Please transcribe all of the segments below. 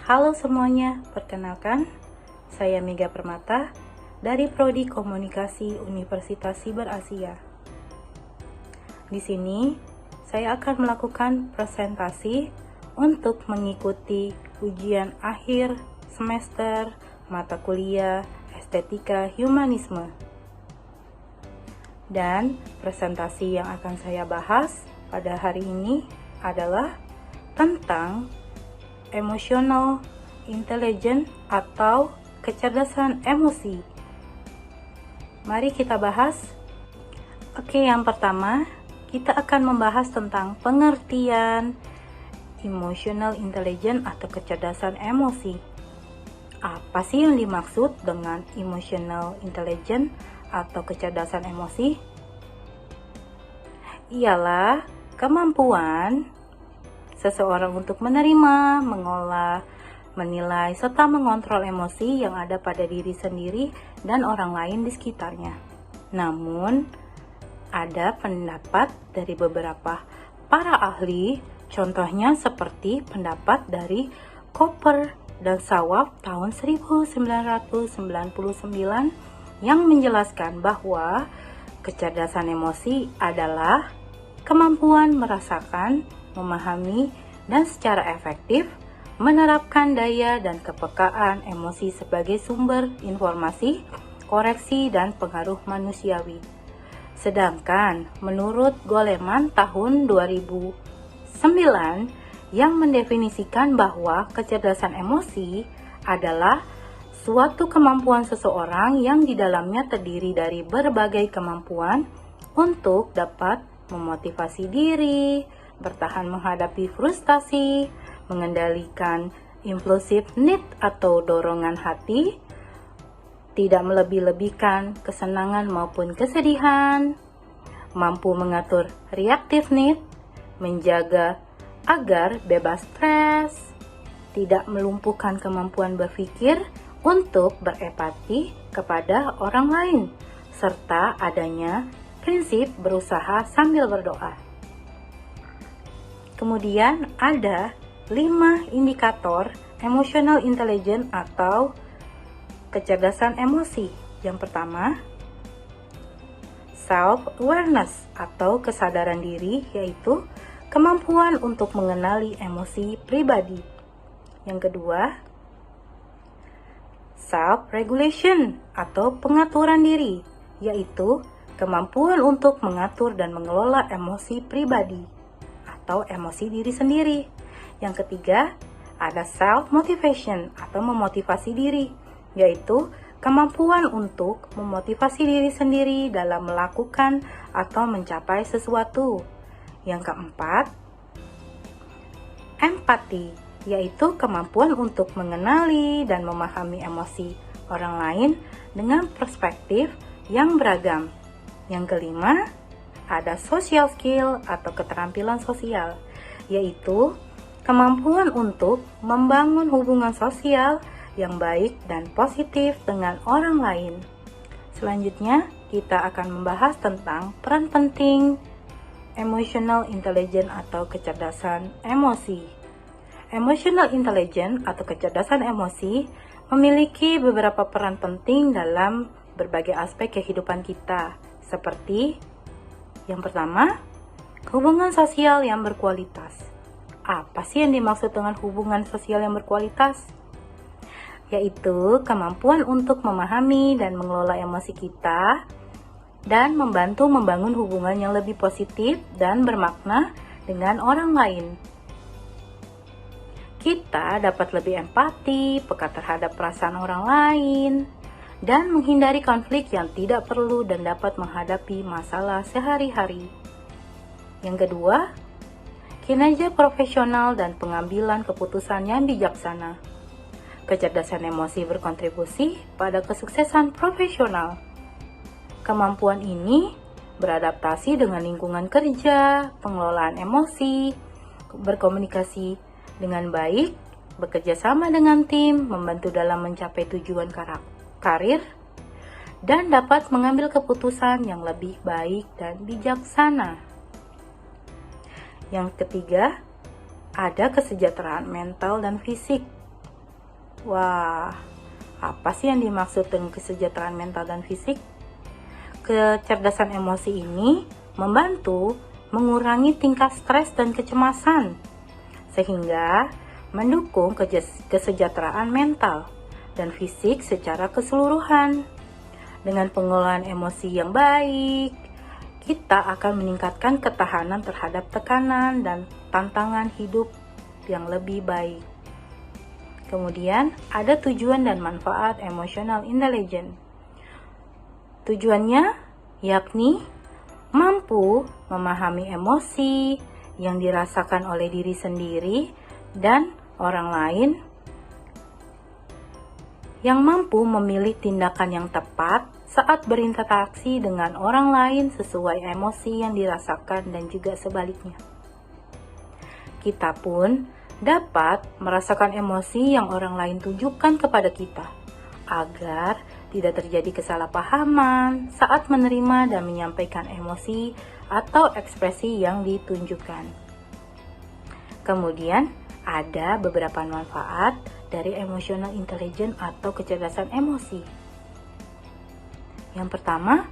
Halo semuanya, perkenalkan, saya Mega Permata dari Prodi Komunikasi Universitas Siber Asia. Di sini, saya akan melakukan presentasi untuk mengikuti ujian akhir semester mata kuliah Estetika Humanisme. Dan presentasi yang akan saya bahas pada hari ini adalah tentang emotional intelligence atau kecerdasan emosi. Mari kita bahas. Oke, yang pertama, kita akan membahas tentang pengertian emotional intelligence atau kecerdasan emosi. Apa sih yang dimaksud dengan emotional intelligence atau kecerdasan emosi? Ialah kemampuan seseorang untuk menerima, mengolah, menilai, serta mengontrol emosi yang ada pada diri sendiri dan orang lain di sekitarnya. Namun, ada pendapat dari beberapa para ahli, contohnya seperti pendapat dari Cooper dan Shawab tahun 1999 yang menjelaskan bahwa kecerdasan emosi adalah kemampuan merasakan, memahami, dan secara efektif menerapkan daya dan kepekaan emosi sebagai sumber informasi, koreksi, dan pengaruh manusiawi. Sedangkan menurut Goleman tahun 2009 yang mendefinisikan bahwa kecerdasan emosi adalah suatu kemampuan seseorang yang di dalamnya terdiri dari berbagai kemampuan untuk dapat memotivasi diri, bertahan menghadapi frustasi, mengendalikan impulsive need atau dorongan hati, tidak melebih-lebihkan kesenangan maupun kesedihan, mampu mengatur reactive need, menjaga agar bebas stres, tidak melumpuhkan kemampuan berpikir untuk berempati kepada orang lain, serta adanya prinsip berusaha sambil berdoa. Kemudian ada 5 indikator emotional intelligence atau kecerdasan emosi. Yang pertama, self-awareness atau kesadaran diri, yaitu kemampuan untuk mengenali emosi pribadi. Yang kedua, self-regulation atau pengaturan diri, yaitu kemampuan untuk mengatur dan mengelola emosi pribadi atau emosi diri sendiri. Yang ketiga, ada self-motivation atau memotivasi diri, yaitu kemampuan untuk memotivasi diri sendiri dalam melakukan atau mencapai sesuatu. Yang keempat, empati, yaitu kemampuan untuk mengenali dan memahami emosi orang lain dengan perspektif yang beragam. Yang kelima, ada social skill atau keterampilan sosial, yaitu kemampuan untuk membangun hubungan sosial yang baik dan positif dengan orang lain. Selanjutnya, kita akan membahas tentang peran penting emotional intelligence atau kecerdasan emosi. Emotional intelligence atau kecerdasan emosi memiliki beberapa peran penting dalam berbagai aspek kehidupan kita, seperti yang pertama, hubungan sosial yang berkualitas. Apa sih yang dimaksud dengan hubungan sosial yang berkualitas? Yaitu kemampuan untuk memahami dan mengelola emosi kita dan membantu membangun hubungan yang lebih positif dan bermakna dengan orang lain. Kita dapat lebih empati, peka terhadap perasaan orang lain, dan menghindari konflik yang tidak perlu dan dapat menghadapi masalah sehari-hari. Yang kedua, kinerja profesional dan pengambilan keputusan yang bijaksana. Kecerdasan emosi berkontribusi pada kesuksesan profesional. Kemampuan ini beradaptasi dengan lingkungan kerja, pengelolaan emosi, berkomunikasi dengan baik, bekerja sama dengan tim, membantu dalam mencapai tujuan karir, dan dapat mengambil keputusan yang lebih baik dan bijaksana. Yang ketiga, ada kesejahteraan mental dan fisik. Wah, apa sih yang dimaksud dengan kesejahteraan mental dan fisik? Kecerdasan emosi ini membantu mengurangi tingkat stres dan kecemasan, sehingga mendukung kesejahteraan mental dan fisik secara keseluruhan. Dengan pengelolaan emosi yang baik, kita akan meningkatkan ketahanan terhadap tekanan dan tantangan hidup yang lebih baik. Kemudian, ada tujuan dan manfaat emotional intelligence. Tujuannya yakni mampu memahami emosi yang dirasakan oleh diri sendiri dan orang lain, yang mampu memilih tindakan yang tepat saat berinteraksi dengan orang lain sesuai emosi yang dirasakan dan juga sebaliknya. Kita pun dapat merasakan emosi yang orang lain tunjukkan kepada kita, agar tidak terjadi kesalahpahaman saat menerima dan menyampaikan emosi atau ekspresi yang ditunjukkan. Kemudian, ada beberapa manfaat dari emotional intelligence atau kecerdasan emosi. Yang pertama,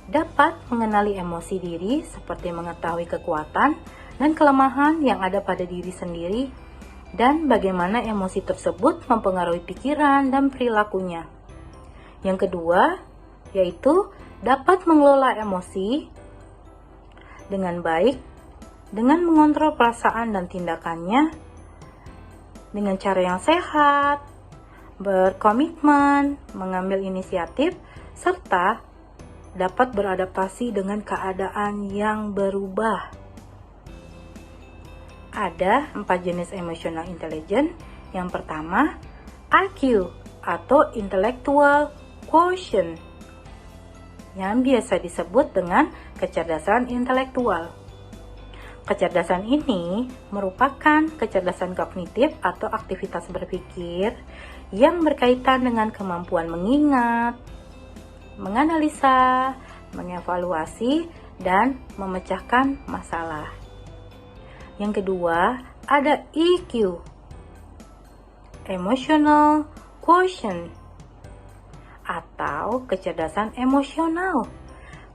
dapat mengenali emosi diri seperti mengetahui kekuatan dan kelemahan yang ada pada diri sendiri dan bagaimana emosi tersebut mempengaruhi pikiran dan perilakunya. Yang kedua, yaitu dapat mengelola emosi dengan baik dengan mengontrol perasaan dan tindakannya dengan cara yang sehat, berkomitmen, mengambil inisiatif, serta dapat beradaptasi dengan keadaan yang berubah. Ada 4 jenis emotional intelligence. Yang pertama, IQ atau intellectual quotient, yang biasa disebut dengan kecerdasan intelektual. Kecerdasan ini merupakan kecerdasan kognitif atau aktivitas berpikir yang berkaitan dengan kemampuan mengingat, menganalisa, mengevaluasi, dan memecahkan masalah. Yang kedua, ada EQ, Emotional Quotient, atau kecerdasan emosional.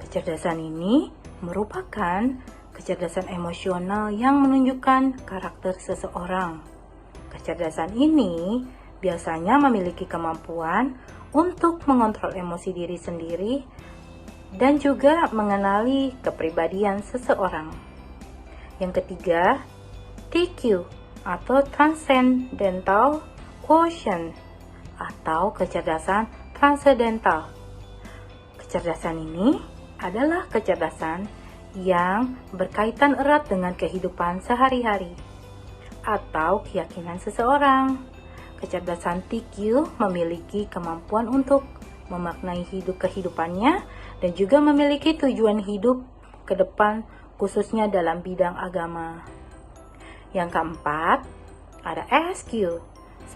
Kecerdasan ini merupakan kecerdasan emosional yang menunjukkan karakter seseorang. Kecerdasan ini biasanya memiliki kemampuan untuk mengontrol emosi diri sendiri dan juga mengenali kepribadian seseorang. Yang ketiga, TQ atau Transcendental Quotient atau kecerdasan transendental. Kecerdasan ini adalah kecerdasan yang berkaitan erat dengan kehidupan sehari-hari atau keyakinan seseorang. Kecerdasan TQ memiliki kemampuan untuk memaknai kehidupannya dan juga memiliki tujuan hidup ke depan, khususnya dalam bidang agama. Yang keempat, ada SQ,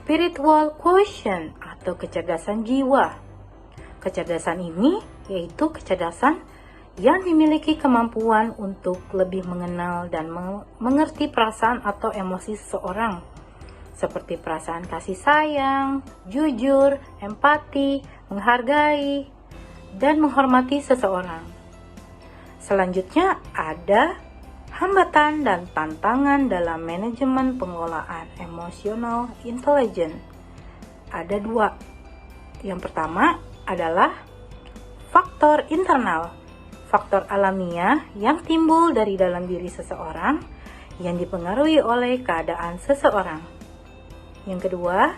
Spiritual Quotient atau kecerdasan jiwa. Kecerdasan ini yaitu kecerdasan yang dimiliki kemampuan untuk lebih mengenal dan mengerti perasaan atau emosi seseorang, seperti perasaan kasih sayang, jujur, empati, menghargai, dan menghormati seseorang. Selanjutnya ada hambatan dan tantangan dalam manajemen pengelolaan emotional intelligence. Ada 2. Yang pertama adalah faktor internal, faktor alamiah yang timbul dari dalam diri seseorang yang dipengaruhi oleh keadaan seseorang. Yang kedua,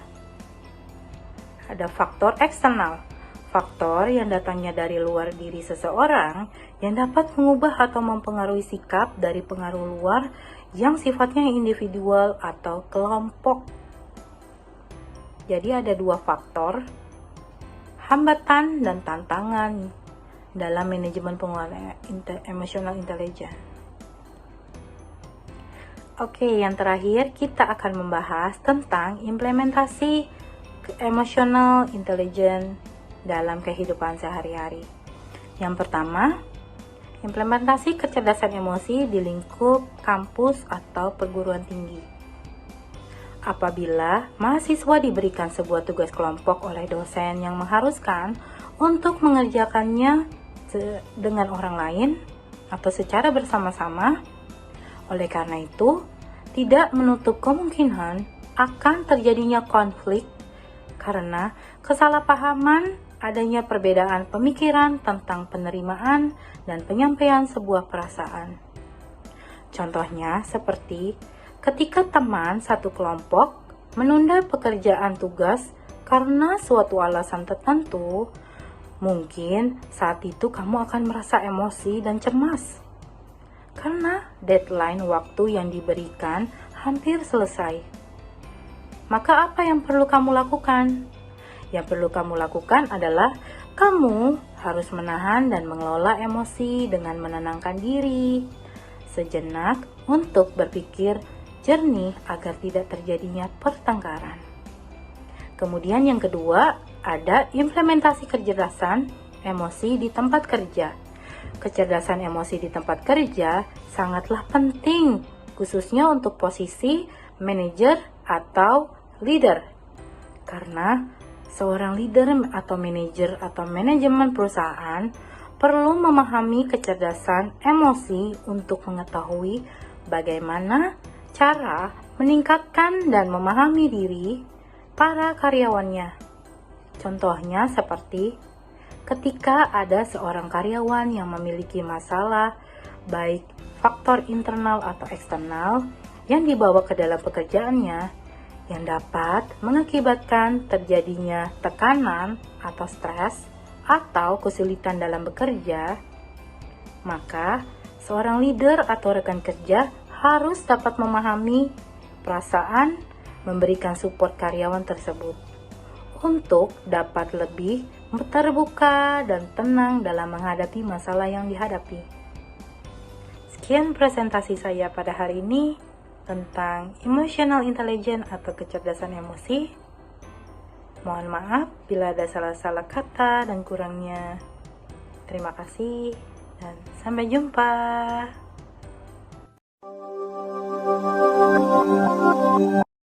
ada faktor eksternal, faktor yang datangnya dari luar diri seseorang yang dapat mengubah atau mempengaruhi sikap dari pengaruh luar yang sifatnya individual atau kelompok. Jadi ada 2 faktor, hambatan dan tantangan dalam manajemen pengelolaan emotional intelligence. Oke, yang terakhir kita akan membahas tentang implementasi emotional intelligence dalam kehidupan sehari-hari. Yang pertama, implementasi kecerdasan emosi di lingkup kampus atau perguruan tinggi. Apabila mahasiswa diberikan sebuah tugas kelompok oleh dosen yang mengharuskan untuk mengerjakannya dengan orang lain atau secara bersama-sama, oleh karena itu, tidak menutup kemungkinan akan terjadinya konflik karena kesalahpahaman adanya perbedaan pemikiran tentang penerimaan dan penyampaian sebuah perasaan. Contohnya seperti ketika teman satu kelompok menunda pekerjaan tugas karena suatu alasan tertentu, mungkin saat itu kamu akan merasa emosi dan cemas karena deadline waktu yang diberikan hampir selesai. Maka apa yang perlu kamu lakukan? Yang perlu kamu lakukan adalah kamu harus menahan dan mengelola emosi dengan menenangkan diri sejenak untuk berpikir jernih agar tidak terjadinya pertengkaran. Kemudian yang kedua, ada implementasi kecerdasan emosi di tempat kerja. Kecerdasan emosi di tempat kerja sangatlah penting, khususnya untuk posisi manajer atau leader. Karena seorang leader atau manajer atau manajemen perusahaan perlu memahami kecerdasan emosi untuk mengetahui bagaimana cara meningkatkan dan memahami diri para karyawannya. Contohnya seperti ketika ada seorang karyawan yang memiliki masalah, baik faktor internal atau eksternal, yang dibawa ke dalam pekerjaannya, yang dapat mengakibatkan terjadinya tekanan atau stres atau kesulitan dalam bekerja, maka seorang leader atau rekan kerja harus dapat memahami perasaan, memberikan support karyawan tersebut untuk dapat lebih terbuka dan tenang dalam menghadapi masalah yang dihadapi. Sekian presentasi saya pada hari ini tentang emotional intelligence atau kecerdasan emosi. Mohon maaf bila ada salah-salah kata dan kurangnya. Terima kasih dan sampai jumpa.